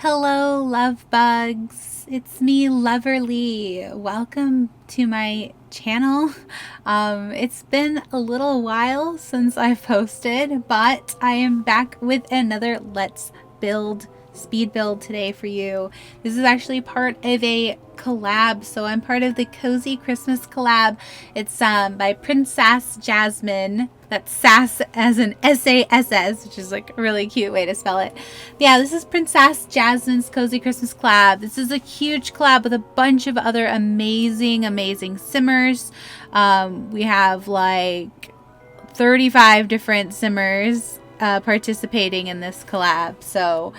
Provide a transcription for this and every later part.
Hello, love bugs. It's me, Loverrlee. Welcome to my channel. It's been a little while since I've posted, but I am back with another Let's Build speed build today for you. This is actually part of a collab, so I'm part of the Cozy Christmas collab. It's by Prinsass Jasmine. That's sass as in S-A-S-S, which is like a really cute way to spell it. But yeah, this is Prinsass Jasmine's Cozy Christmas collab. This is a huge collab with a bunch of other amazing simmers. We have like 35 different simmers participating in this collab, so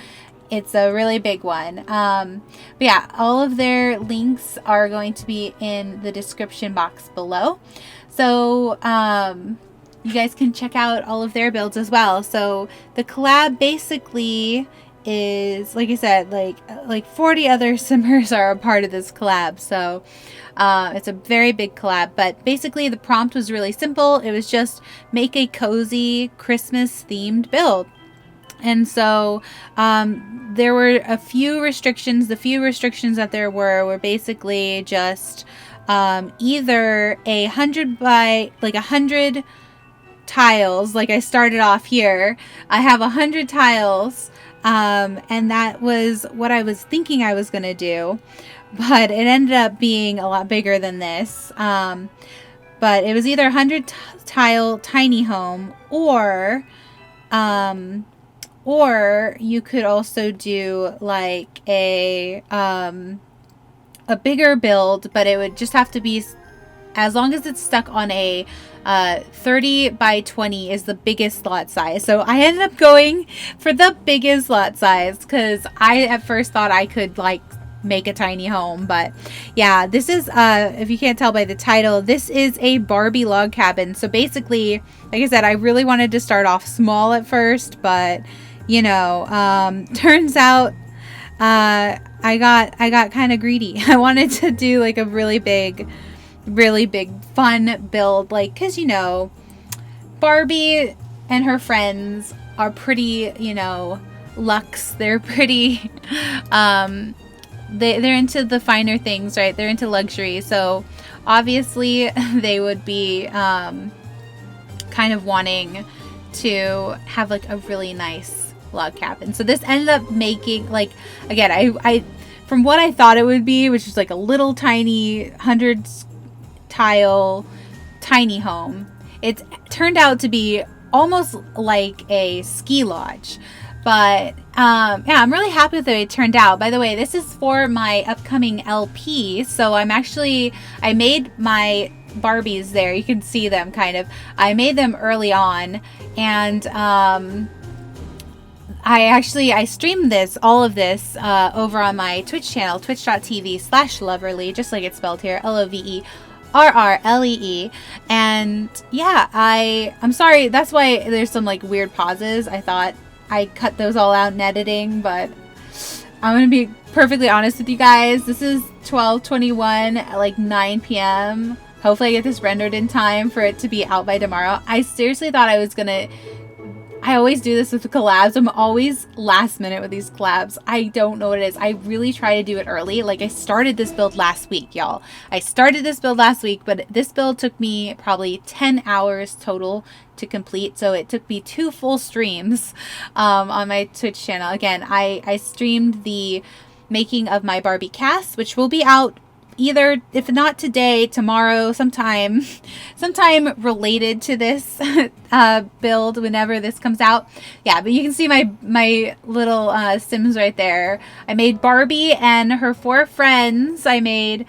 it's a really big one. But yeah, all of their links are going to be in the description box below. So you guys can check out all of their builds as well. So the collab basically is, like I said, like 40 other simmers are a part of this collab. So it's a very big collab, but basically the prompt was really simple. It was just make a cozy Christmas themed build. And so there were a few restrictions. The few restrictions that there were basically just either 100 tiles. Like I started off here, I have 100 tiles, and that was what I was thinking I was gonna do, but it ended up being a lot bigger than this. But it was either 100 tile tiny home, or you could also do like a bigger build, but it would just have to be, as long as it's stuck on a 30 by 20 is the biggest lot size. So I ended up going for the biggest lot size because I at first thought I could like make a tiny home. But yeah, this is if you can't tell by the title, this is a Barbie log cabin. So basically, like I said, I really wanted to start off small at first, but you know, turns out I got kind of greedy. I wanted to do like a really big fun build, like, because you know, Barbie and her friends are pretty, you know, luxe. They're pretty they're into the finer things, right? They're into luxury, so obviously they would be kind of wanting to have like a really nice log cabin. So this ended up making, like, again, I from what I thought it would be, which is like a little tiny 100 tile tiny home, it turned out to be almost like a ski lodge. But yeah, I'm really happy with the way it turned out. By the way, this is for my upcoming LP, so I made my Barbies there. You can see them kind of. I made them early on, and I streamed all of this over on my Twitch channel, twitch.tv/Loverrlee, just like it's spelled here, LOVERRLEE. And yeah, I'm sorry, that's why there's some like weird pauses. I thought I cut those all out in editing, but I'm gonna be perfectly honest with you guys. This is 12:21 at like 9 p.m. Hopefully I get this rendered in time for it to be out by tomorrow. I seriously thought I was gonna, I always do this with the collabs. I'm always last minute with these collabs. I don't know what it is. I really try to do it early. Like, I started this build last week, y'all. I started this build last week, but this build took me probably 10 hours total to complete. So it took me 2 full streams on my Twitch channel. Again, I streamed the making of my Barbie cast, which will be out either, if not today, tomorrow, sometime related to this build, whenever this comes out. Yeah, but you can see my little Sims right there. I made Barbie and her 4 friends. I made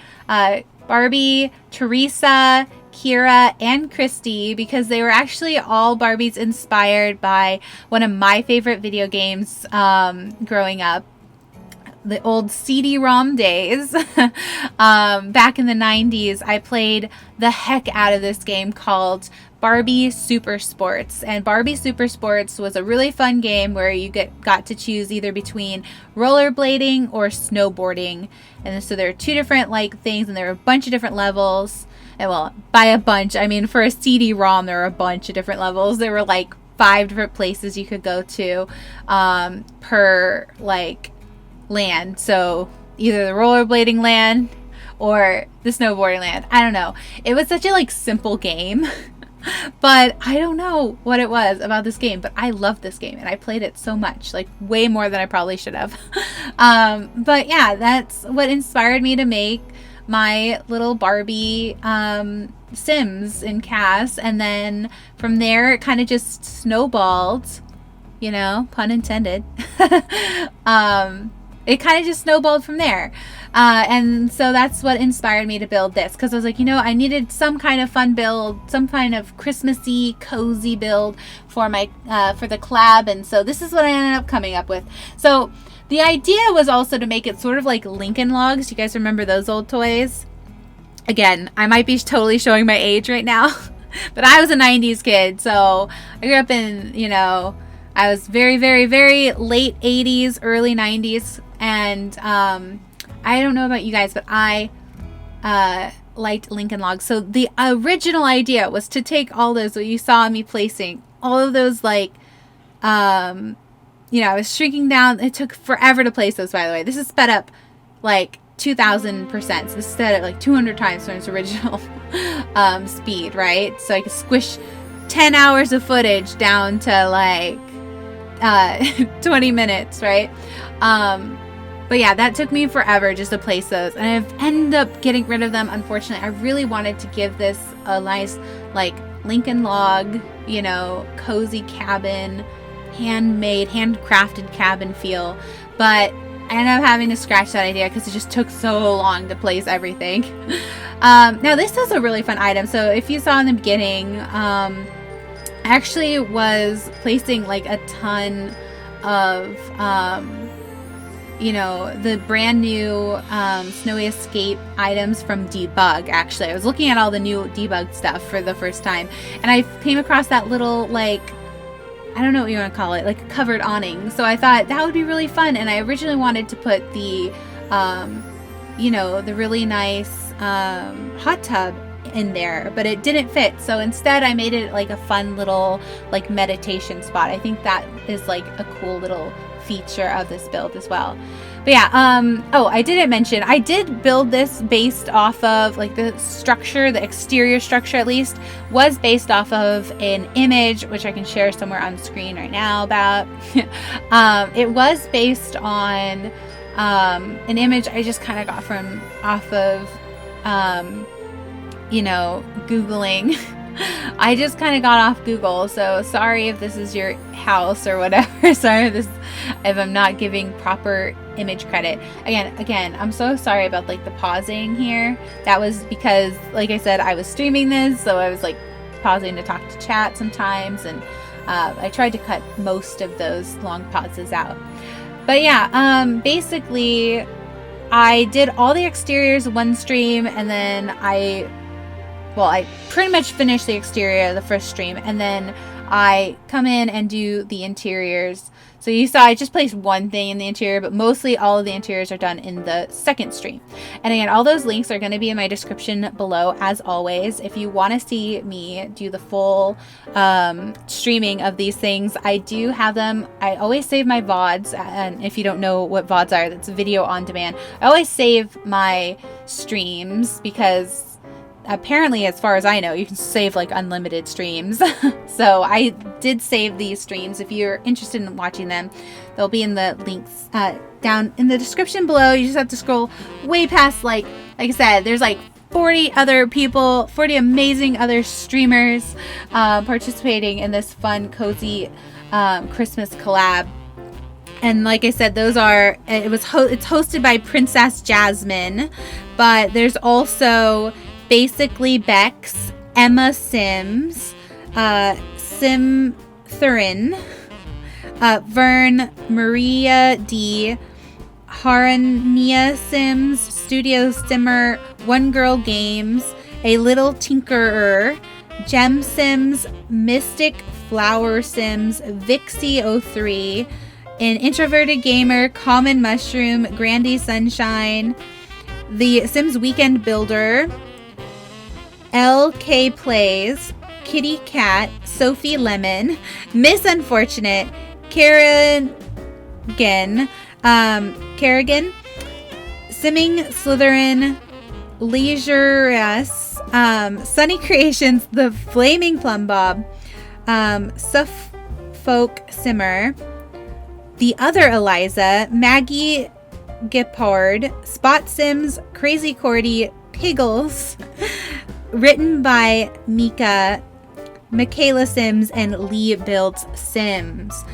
Barbie, Teresa, Kira, and Christy, because they were actually all Barbies inspired by one of my favorite video games growing up. The old CD-ROM days. Back in the 90s, I played the heck out of this game called Barbie Super Sports. And Barbie Super Sports was a really fun game where you got to choose either between rollerblading or snowboarding. And so there are 2 different like things, and there are a bunch of different levels. And well, by a bunch, I mean for a CD-ROM, there are a bunch of different levels. There were like 5 different places you could go to per like land. So either the rollerblading land or the snowboarding land. I don't know. It was such a like simple game. But I don't know what it was about this game, but I love this game and I played it so much, like way more than I probably should have. But yeah, that's what inspired me to make my little Barbie Sims in Cass, and then from there it kind of just snowballed, you know, pun intended. It kind of just snowballed from there. And so that's what inspired me to build this, because I was like, you know, I needed some kind of fun build, some kind of Christmassy, cozy build for my for the collab, and so this is what I ended up coming up with. So the idea was also to make it sort of like Lincoln Logs. You guys remember those old toys? Again, I might be totally showing my age right now, but I was a 90s kid, so I grew up in, you know, I was very, very, very late 80s, early 90s, and I don't know about you guys, but I liked Lincoln Logs. So the original idea was to take all those, what you saw me placing, all of those, like, you know, I was shrinking down. It took forever to place those, by the way. This is sped up like 2,000%. So this is sped up like 200 times from its original speed, right? So I could squish 10 hours of footage down to like 20 minutes, right? But yeah, that took me forever just to place those, and I've ended up getting rid of them, unfortunately. I really wanted to give this a nice, like, Lincoln Log, you know, cozy cabin, handmade, handcrafted cabin feel, but I ended up having to scratch that idea because it just took so long to place everything. Now, this is a really fun item. So if you saw in the beginning, I actually was placing, like, a ton of you know, the brand new Snowy Escape items from Debug. Actually, I was looking at all the new Debug stuff for the first time, and I came across that little, like, I don't know what you want to call it, like a covered awning. So I thought that would be really fun, and I originally wanted to put the you know, the really nice hot tub in there, but it didn't fit. So instead I made it like a fun little, like, meditation spot. I think that is like a cool little feature of this build as well. But yeah, oh, I didn't mention, I did build this based off of, like, the structure, the exterior structure at least, was based off of an image, which I can share somewhere on screen right now about. It was based on an image I just kind of got from off of, you know, Googling. I just kind of got off Google, so sorry if this is your house or whatever. Sorry if I'm not giving proper image credit. Again, I'm so sorry about, like, the pausing here. That was because, like I said, I was streaming this, so I was, like, pausing to talk to chat sometimes, and I tried to cut most of those long pauses out. But yeah, basically, I did all the exteriors one stream, and then I pretty much finished the exterior of the first stream, and then I come in and do the interiors. So you saw I just placed one thing in the interior, but mostly all of the interiors are done in the second stream. And again, all those links are going to be in my description below, as always. If you want to see me do the full streaming of these things, I do have them. I always save my VODs, and if you don't know what VODs are, that's video on demand. I always save my streams because apparently, as far as I know, you can save, like, unlimited streams. So I did save these streams. If you're interested in watching them, they'll be in the links down in the description below. You just have to scroll way past, like I said, there's like 40 other people, 40 amazing other streamers participating in this fun, cozy Christmas collab. And like I said, those are, it's hosted by Prinsass Jasmine, but there's also basicallybex, Emma Sims, Symtherin, Vern, Maria D, Hanoria Sims, StudioSimmer, OneGirlGamesYT, alittletinkerer, JemSims, Mystic Flowur Sims, Vixie03, an Introverted Gamer, Common Mushroom, Grandi Sunshine, the Sims Weekend Builder, EllekayPlays, Kitty Cat, Sophie Lemon, Miss Unfortunate, Kerragen, Kerragen, SimmingSlytherin, Lesierras, SunnyCreations, Theflamingplumbob, Simmer, the other Eliza, Maggie Gippard, Spot Sims, Crazy Cordy, Piggles, written by Mika, Michaela Sims, and Lee Builds Sims.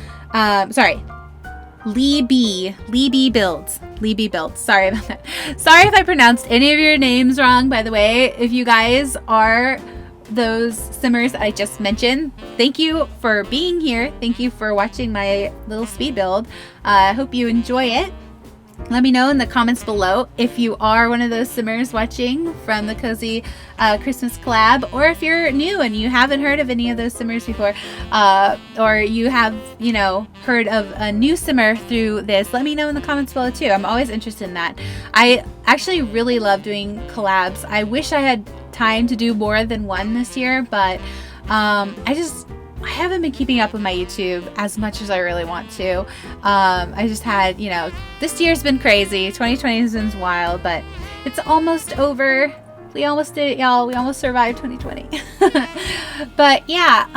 Lee B Builds. Sorry about that. Sorry if I pronounced any of your names wrong, by the way. If you guys are those simmers I just mentioned, thank you for being here. Thank you for watching my little speed build. I hope you enjoy it. Let me know in the comments below if you are one of those simmers watching from the Cozy Christmas collab, or if you're new and you haven't heard of any of those simmers before, or you have, you know, heard of a new simmer through this. Let me know in the comments below too. I'm always interested in that. I actually really love doing collabs. I wish I had time to do more than one this year, but I haven't been keeping up with my YouTube as much as I really want to. I just had, you know, this year's been crazy. 2020 has been wild, but it's almost over. We almost did it, y'all. We almost survived 2020. But yeah,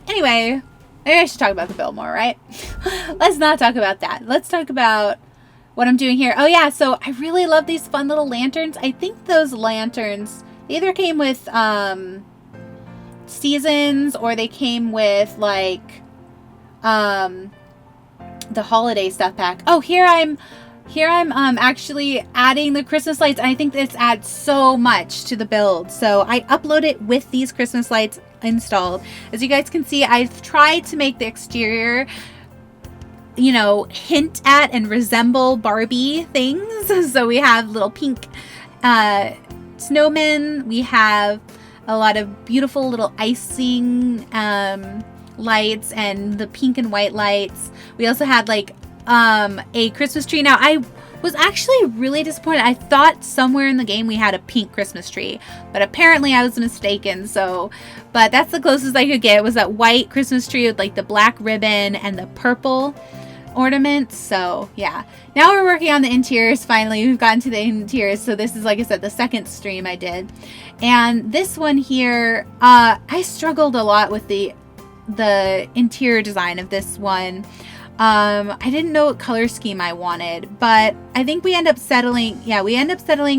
anyway, maybe I should talk about the build more, right? Let's not talk about that. Let's talk about what I'm doing here. Oh yeah, so I really love these fun little lanterns. I think those lanterns either came with, seasons, or they came with like the holiday stuff pack. Oh, here I'm actually adding the Christmas lights, and I think this adds so much to the build. So I upload it with these Christmas lights installed. As you guys can see, I've tried to make the exterior, you know, hint at and resemble Barbie things. So we have little pink snowmen, we have a lot of beautiful little icing lights, and the pink and white lights. We also had like a Christmas tree. Now I was actually really disappointed. I thought somewhere in the game we had a pink Christmas tree, but apparently I was mistaken. So, but that's the closest I could get, was that white Christmas tree with like the black ribbon and the purple ornaments. So yeah, now we're working on the interiors. Finally, we've gotten to the interiors. So this is, like I said, the second stream I did. And this one here, I struggled a lot with the interior design of this one. I didn't know what color scheme I wanted, but I think we end up settling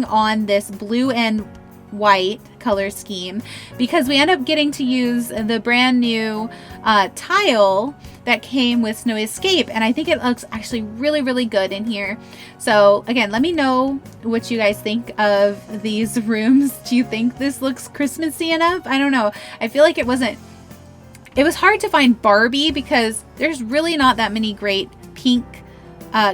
on this blue and white color scheme, because we end up getting to use the brand new tile that came with Snowy Escape, and I think it looks actually really, really good in here. So again, let me know what you guys think of these rooms. Do you think this looks Christmassy enough? I don't know. I feel like it was hard to find Barbie, because there's really not that many great pink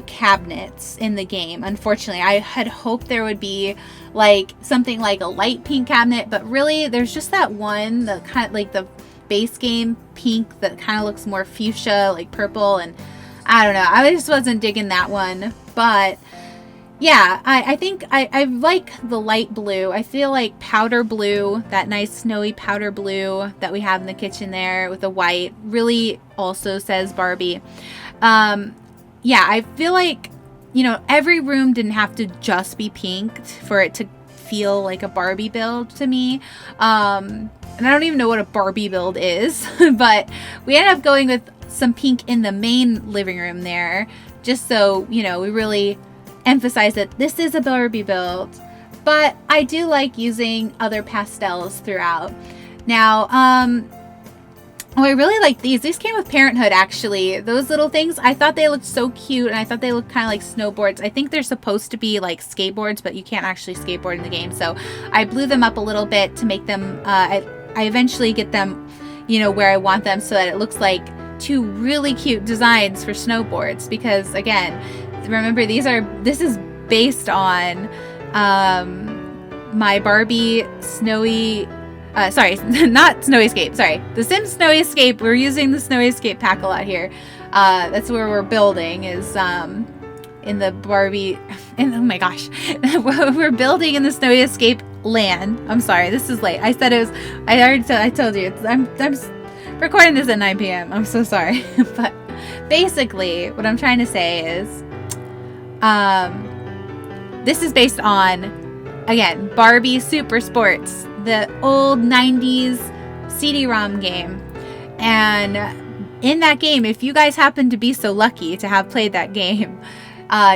cabinets in the game. Unfortunately, I had hoped there would be like something like a light pink cabinet, but really there's just that one, the kind of like the base game pink that kind of looks more fuchsia, like purple, and I don't know, I just wasn't digging that one. But yeah, I think I like the light blue. I feel like powder blue, that nice snowy powder blue that we have in the kitchen there with the white, really also says Barbie. Yeah, I feel like, you know, every room didn't have to just be pink for it to feel like a Barbie build to me. And I don't even know what a Barbie build is, but we ended up going with some pink in the main living room there, just so, you know, we really emphasize that this is a Barbie build. But I do like using other pastels throughout. Now, oh, I really like these. These came with Parenthood, actually. Those little things, I thought they looked so cute, and I thought they looked kind of like snowboards. I think they're supposed to be like skateboards, but you can't actually skateboard in the game. So I blew them up a little bit to make them, I eventually get them, you know, where I want them, so that it looks like two really cute designs for snowboards. Because again, remember, this is based on my Barbie Snowy, sorry, not Snowy Escape, sorry, the Sims Snowy Escape. We're using the Snowy Escape pack a lot here. That's where we're building, is in the Barbie, and oh my gosh, we're building in the Snowy Escape land. I'm sorry, this is late. I said it was, I told you, I'm recording this at 9 p.m. I'm so sorry. But basically what I'm trying to say is This is based on, again, Barbie Super Sports, the old 90s CD-ROM game. And in that game, if you guys happen to be so lucky to have played that game,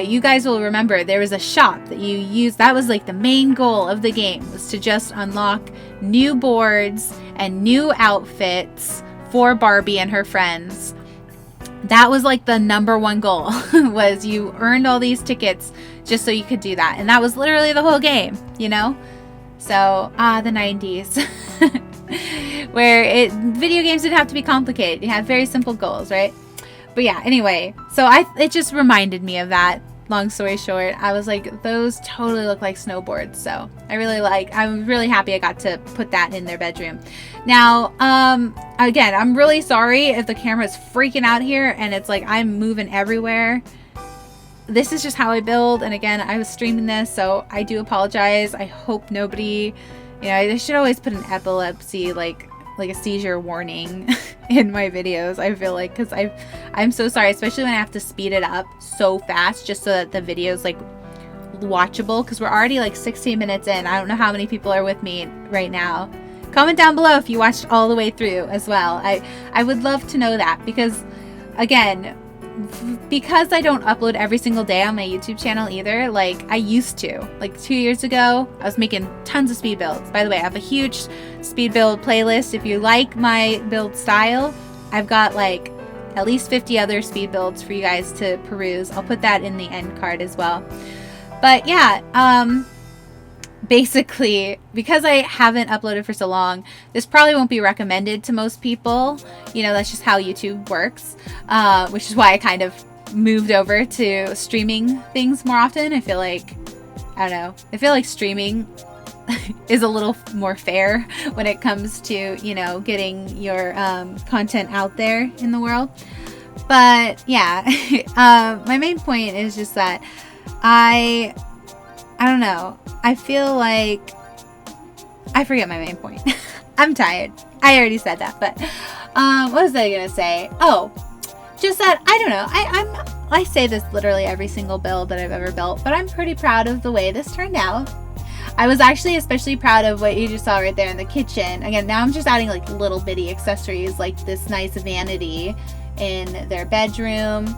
you guys will remember there was a shop that you used. That was like the main goal of the game, was to just unlock new boards and new outfits for Barbie and her friends. That was like the #1 goal, was you earned all these tickets just so you could do that. And that was literally the whole game, you know? So, the 90s. Where video games didn't have to be complicated. You had very simple goals, right? But yeah, anyway. So it just reminded me of that. Long story short, I was like, those totally look like snowboards. So I'm really happy I got to put that in their bedroom. Now, again, I'm really sorry if the camera's freaking out here and it's like I'm moving everywhere. This is just how I build. And again, I was streaming this, so I do apologize. I hope nobody, you know, I should always put an epilepsy, like a seizure warning in my videos, I feel like, because I'm so sorry, especially when I have to speed it up so fast just so that the video's like watchable, because we're already like 16 minutes in. I don't know how many people are with me right now. Comment down below if you watched all the way through as well. I would love to know that, because again, because I don't upload every single day on my YouTube channel either, like I used to. Like 2 years ago, I was making tons of speed builds. By the way, I have a huge speed build playlist. If you like my build style, I've got like at least 50 other speed builds for you guys to peruse. I'll put that in the end card as well. But yeah, basically, because I haven't uploaded for so long, this probably won't be recommended to most people. You know, that's just how YouTube works, which is why I kind of moved over to streaming things more often. I feel like, I don't know, I feel like streaming is a little more fair when it comes to, you know, getting your content out there in the world. But yeah, my main point is just that I don't know. I feel like I forget my main point. I'm tired. I already said that, but what was I gonna say? Oh, just that I don't know. I say this literally every single build that I've ever built, but I'm pretty proud of the way this turned out. I was actually especially proud of what you just saw right there in the kitchen. Again, now I'm just adding like little bitty accessories, like this nice vanity in their bedroom.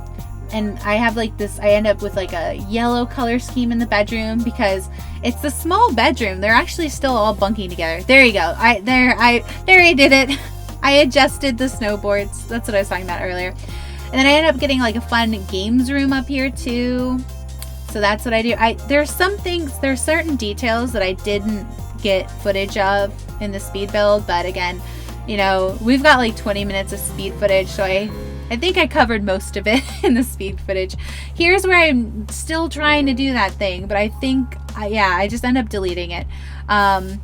And I have like this, I end up with like a yellow color scheme in the bedroom because it's a small bedroom. They're actually still all bunking together. There you go. I did it. I adjusted the snowboards. That's what I was talking about earlier. And then I ended up getting like a fun games room up here too. So that's what I do. There's some things, there's certain details that I didn't get footage of in the speed build. But again, you know, we've got like 20 minutes of speed footage. So I think I covered most of it in the speed footage. Here's where I'm still trying to do that thing, but I think, yeah, I just end up deleting it. But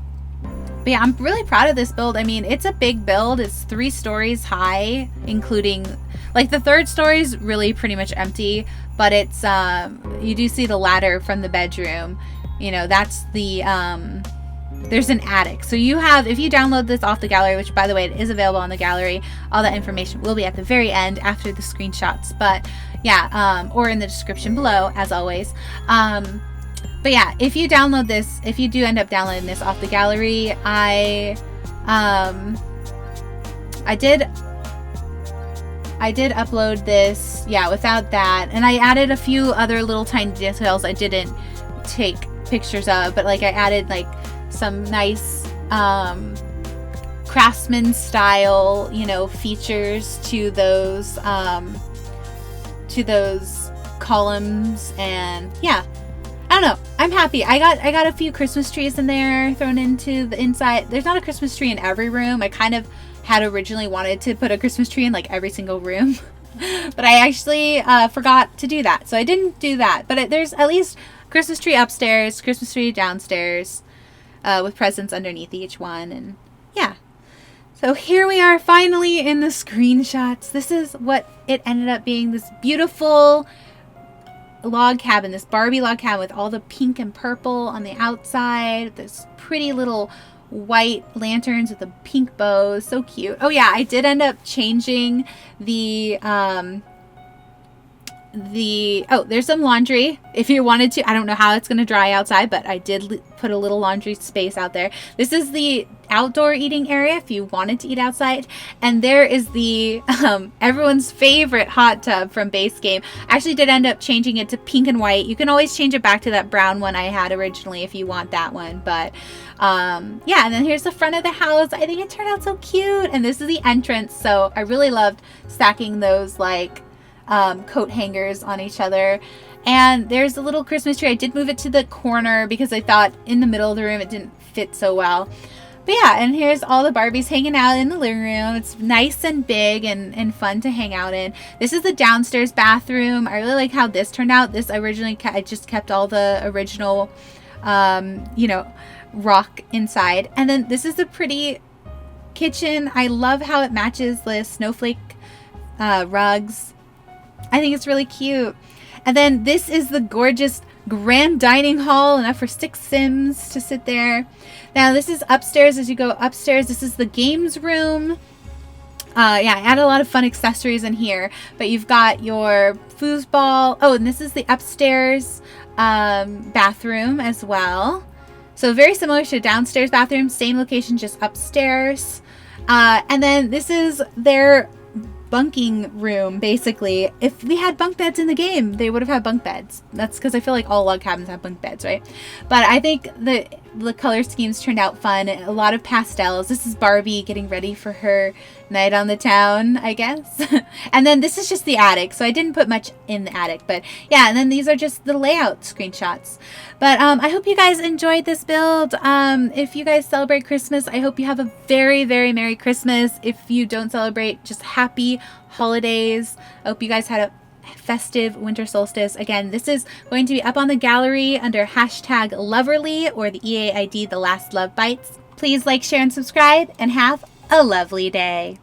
yeah, I'm really proud of this build. I mean, it's a big build. It's 3 stories high, including, like the 3rd story is really pretty much empty, but it's, you do see the ladder from the bedroom. You know, that's the, there's an attic. So you have, if you download this off the gallery, which by the way, it is available on the gallery, all that information will be at the very end after the screenshots. But yeah, or in the description below, as always. But yeah, if you download this, if you do end up downloading this off the gallery, I did upload this, yeah, without that. And I added a few other little tiny details I didn't take pictures of, but like I added like some nice craftsman style, you know, features to those columns. And yeah, I don't know, I'm happy. I got a few Christmas trees in there thrown into the inside. There's not a Christmas tree in every room. I kind of had originally wanted to put a Christmas tree in like every single room, but I actually forgot to do that, so I didn't do that. But there's at least Christmas tree upstairs, Christmas tree downstairs, with presents underneath each one. And yeah, so here we are finally in the screenshots. This is what it ended up being, this beautiful log cabin, this Barbie log cabin with all the pink and purple on the outside, this pretty little white lanterns with the pink bows, so cute. Oh yeah, I did end up changing the there's some laundry if you wanted to. I don't know how it's going to dry outside, but I did put a little laundry space out there. This is the outdoor eating area if you wanted to eat outside. And there is the everyone's favorite hot tub from base game. I actually did end up changing it to pink and white. You can always change it back to that brown one I had originally if you want that one. But yeah, and then here's the front of the house. I think it turned out so cute. And this is the entrance. So I really loved stacking those like coat hangers on each other. And there's a little Christmas tree. I did move it to the corner because I thought in the middle of the room it didn't fit so well. But yeah, and here's all the Barbies hanging out in the living room. It's nice and big and fun to hang out in. This is the downstairs bathroom. I really like how this turned out. This originally, I just kept all the original, you know, rock inside. And then this is the pretty kitchen. I love how it matches the snowflake rugs. I think it's really cute. And then this is the gorgeous grand dining hall, enough for 6 Sims to sit there. Now this is upstairs. As you go upstairs, this is the games room. Yeah, I added a lot of fun accessories in here, but you've got your foosball. Oh, and this is the upstairs bathroom as well. So very similar to downstairs bathroom, same location, just upstairs. And then this is their bunking room, basically. If we had bunk beds in the game, they would have had bunk beds. That's because I feel like all log cabins have bunk beds, right? But I think the color schemes turned out fun. A lot of pastels. This is Barbie getting ready for her night on the town, I guess. And then this is just the attic, so I didn't put much in the attic, but yeah. And then these are just the layout screenshots. But I hope you guys enjoyed this build. If you guys celebrate Christmas, I hope you have a very, very Merry Christmas. If you don't celebrate, just happy holidays. I hope you guys had a festive winter solstice. Again, this is going to be up on the gallery under hashtag Loverrlee or the EA ID The Last Love Bites. Please like, share, and subscribe, and have a lovely day.